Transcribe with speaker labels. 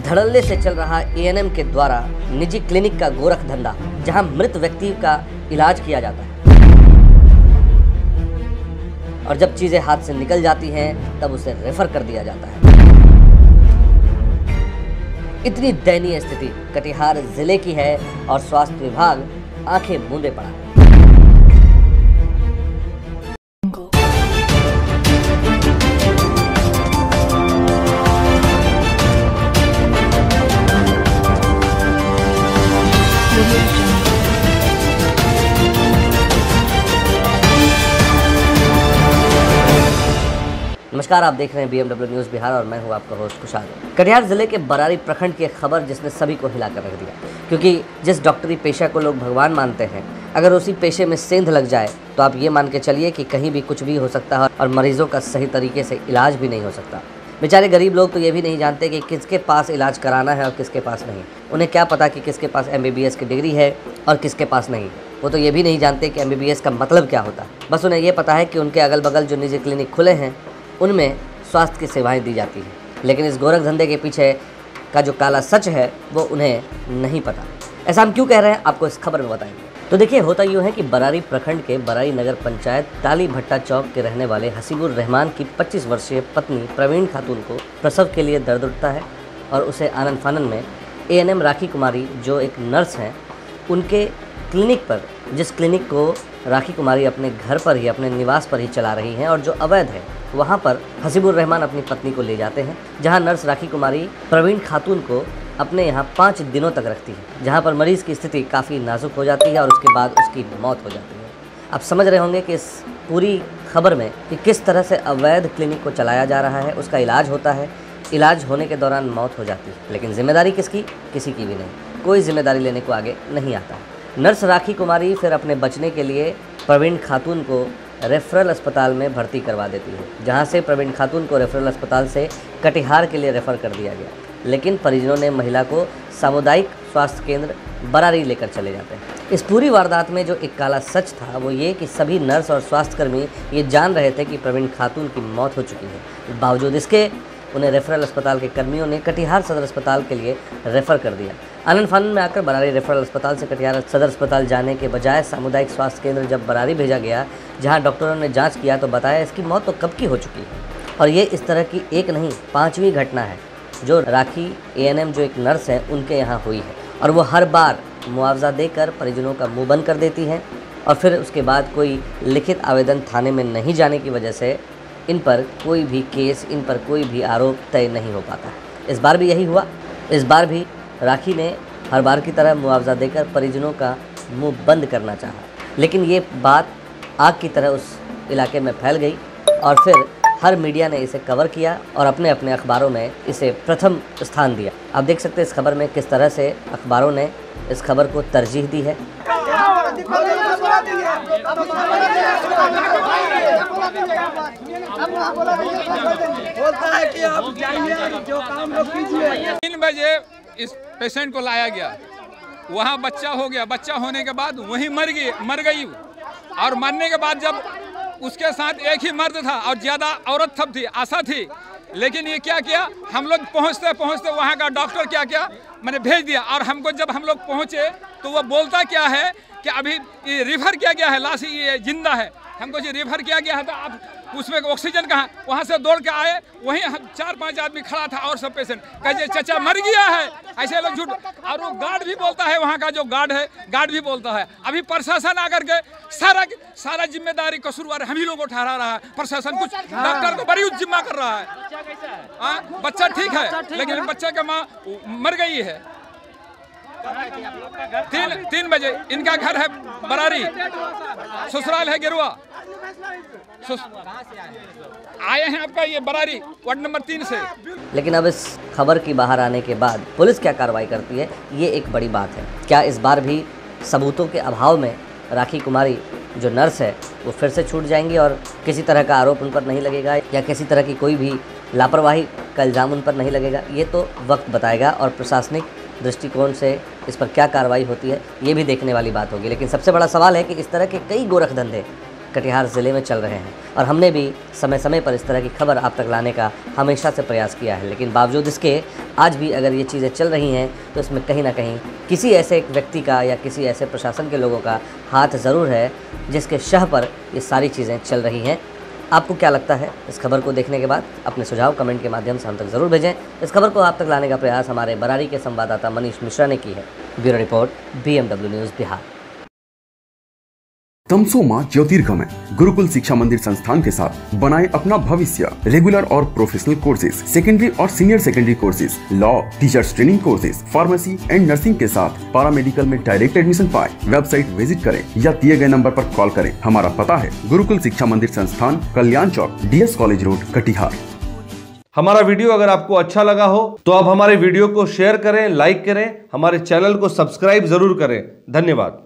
Speaker 1: धड़ल्ले से चल रहा एएनएम के द्वारा निजी क्लिनिक का गोरख धंधा, जहां मृत व्यक्ति का इलाज किया जाता है और जब चीजें हाथ से निकल जाती हैं तब उसे रेफर कर दिया जाता है। इतनी दयनीय स्थिति कटिहार जिले की है और स्वास्थ्य विभाग आंखें मूंदे पड़ा है। नमस्कार, आप देख रहे हैं BMW न्यूज़ बिहार और मैं हूं आपका होस्ट खुशहाल। कटिहार जिले के बरारी प्रखंड की एक खबर जिसने सभी को हिलाकर रख दिया, क्योंकि जिस डॉक्टरी पेशा को लोग भगवान मानते हैं, अगर उसी पेशे में सेंध लग जाए तो आप ये मान के चलिए कि कहीं भी कुछ भी हो सकता है और मरीजों का सही तरीके से इलाज भी नहीं हो सकता। बेचारे गरीब लोग तो ये भी नहीं जानते कि किसके पास इलाज कराना है और किसके पास नहीं। उन्हें क्या पता कि किसके पास MBBS की डिग्री है और किसके पास नहीं। वो तो ये भी नहीं जानते कि MBBS का मतलब क्या होता है। बस उन्हें ये पता है कि उनके अगल बगल जो निजी क्लिनिक खुले हैं उनमें स्वास्थ्य की सेवाएं दी जाती हैं, लेकिन इस गोरख धंधे के पीछे का जो काला सच है वो उन्हें नहीं पता। ऐसा हम क्यों कह रहे हैं, आपको इस खबर में बताएंगे। तो देखिए, होता यूँ है कि बरारी प्रखंड के बरारी नगर पंचायत टाली भट्टा चौक के रहने वाले हसीबुर रहमान की 25 वर्षीय पत्नी प्रवीण खातून को प्रसव के लिए दर्द उठता है और उसे आनन फानन में ANM राखी कुमारी, जो एक नर्स हैं, उनके क्लिनिक पर, जिस क्लिनिक को राखी कुमारी अपने घर पर ही, अपने निवास पर ही चला रही हैं और जो अवैध है, वहाँ पर हसीबुर रहमान अपनी पत्नी को ले जाते हैं, जहाँ नर्स राखी कुमारी प्रवीण खातून को अपने यहाँ 5 दिनों तक रखती है, जहाँ पर मरीज़ की स्थिति काफ़ी नाजुक हो जाती है और उसके बाद उसकी मौत हो जाती है। आप समझ रहे होंगे कि इस पूरी खबर में कि किस तरह से अवैध क्लिनिक को चलाया जा रहा है। उसका इलाज होता है, इलाज होने के दौरान मौत हो जाती है, लेकिन जिम्मेदारी किसकी? किसी की भी नहीं। कोई जिम्मेदारी लेने को आगे नहीं आता। नर्स राखी कुमारी फिर अपने बचने के लिए प्रवीण खातून को रेफरल अस्पताल में भर्ती करवा देती है, जहां से प्रवीण खातून को रेफरल अस्पताल से कटिहार के लिए रेफ़र कर दिया गया, लेकिन परिजनों ने महिला को सामुदायिक स्वास्थ्य केंद्र बरारी लेकर चले जाते हैं। इस पूरी वारदात में जो एक काला सच था वो ये कि सभी नर्स और स्वास्थ्यकर्मी ये जान रहे थे कि प्रवीण खातून की मौत हो चुकी है। बावजूद इसके उन्हें रेफरल अस्पताल के कर्मियों ने कटिहार सदर अस्पताल के लिए रेफ़र कर दिया। आनन फानन में आकर बरारी रेफरल अस्पताल से कटिहार सदर अस्पताल जाने के बजाय सामुदायिक स्वास्थ्य केंद्र जब बरारी भेजा गया, जहां डॉक्टरों ने जांच किया तो बताया इसकी मौत तो कब की हो चुकी है। और ये इस तरह की एक नहीं 5वीं घटना है जो राखी ANM, जो एक नर्स है, उनके यहाँ हुई है। और वो हर बार मुआवजा देकर परिजनों का मुँह बंद कर देती हैं और फिर उसके बाद कोई लिखित आवेदन थाने में नहीं जाने की वजह से इन पर कोई भी केस, इन पर कोई भी आरोप तय नहीं हो पाता। इस बार भी यही हुआ। इस बार भी राखी ने हर बार की तरह मुआवजा देकर परिजनों का मुंह बंद करना चाहा, लेकिन ये बात आग की तरह उस इलाके में फैल गई और फिर हर मीडिया ने इसे कवर किया और अपने अपने अखबारों में इसे प्रथम स्थान दिया। आप देख सकते हैं इस खबर में किस तरह से अखबारों ने इस खबर को तरजीह दी है।
Speaker 2: 3 बजे इस पेशेंट को लाया गया, वहाँ बच्चा हो गया। बच्चा होने के बाद वहीं मर गई और मरने के बाद जब उसके साथ एक ही मर्द था और ज़्यादा औरत थी, आशा थी, लेकिन ये क्या किया, हम लोग पहुँचते पहुँचते वहाँ का डॉक्टर क्या किया, मैंने भेज दिया। और हमको जब हम लोग पहुँचे तो वो बोलता क्या है कि अभी ये रिफ़र किया गया है, लाश ये जिंदा है। हमको जो रिफ़र किया गया है तो आप उसमें ऑक्सीजन कहाँ? वहाँ से दौड़ के आए, वहीं 4-5 आदमी खड़ा था और सब पेशेंट कहे चाचा मर गया है, ऐसे लोग झूठ। और वो गार्ड भी बोलता है, वहाँ का जो गार्ड है, गार्ड भी बोलता है। अभी प्रशासन आकर के सारा जिम्मेदारी कसूरवार हम ही लोग को ठहरा रहा है। प्रशासन कुछ डॉक्टर को बड़ी जिम्मा कर रहा है। बच्चा ठीक है, लेकिन बच्चे का माँ मर गई है। 3 बजे इनका घर है बरारी, ससुराल है गेरुआ। आए हैं आपका ये बरारी वार्ड नंबर 3 से।
Speaker 1: लेकिन अब इस खबर की बाहर आने के बाद पुलिस क्या कार्रवाई करती है, ये एक बड़ी बात है। क्या इस बार भी सबूतों के अभाव में राखी कुमारी जो नर्स है वो फिर से छूट जाएंगी और किसी तरह का आरोप उन पर नहीं लगेगा या किसी तरह की कोई भी लापरवाही का इल्ज़ाम उन पर नहीं लगेगा? ये तो वक्त बताएगा और प्रशासनिक दृष्टिकोण से इस पर क्या कार्रवाई होती है ये भी देखने वाली बात होगी। लेकिन सबसे बड़ा सवाल है कि इस तरह के कई गोरख धंधे कटिहार ज़िले में चल रहे हैं और हमने भी समय समय पर इस तरह की खबर आप तक लाने का हमेशा से प्रयास किया है। लेकिन बावजूद इसके आज भी अगर ये चीज़ें चल रही हैं तो इसमें कहीं ना कहीं किसी ऐसे व्यक्ति का या किसी ऐसे प्रशासन के लोगों का हाथ ज़रूर है जिसके शह पर ये सारी चीज़ें चल रही हैं। आपको क्या लगता है इस खबर को देखने के बाद? अपने सुझाव कमेंट के माध्यम से हम तक ज़रूर भेजें। इस खबर को आप तक लाने का प्रयास हमारे बरारी के संवाददाता मनीष मिश्रा ने की है। Bureau report, BMW news Bihar.
Speaker 3: तमसोमा ज्योतिर्गमय गुरुकुल शिक्षा मंदिर संस्थान के साथ बनाए अपना भविष्य। रेगुलर और प्रोफेशनल कोर्सेज, सेकेंडरी और senior secondary courses, law, teachers training courses, pharmacy and nursing के साथ पैरामेडिकल में डायरेक्ट एडमिशन पाए। वेबसाइट विजिट करें या दिए गए नंबर पर कॉल करें। हमारा पता है गुरुकुल शिक्षा मंदिर संस्थान, कल्याण चौक, DS कॉलेज रोड, कटिहार।
Speaker 4: हमारा वीडियो अगर आपको अच्छा लगा हो तो आप हमारे वीडियो को शेयर करें, लाइक करें, हमारे चैनल को सब्सक्राइब जरूर करें। धन्यवाद।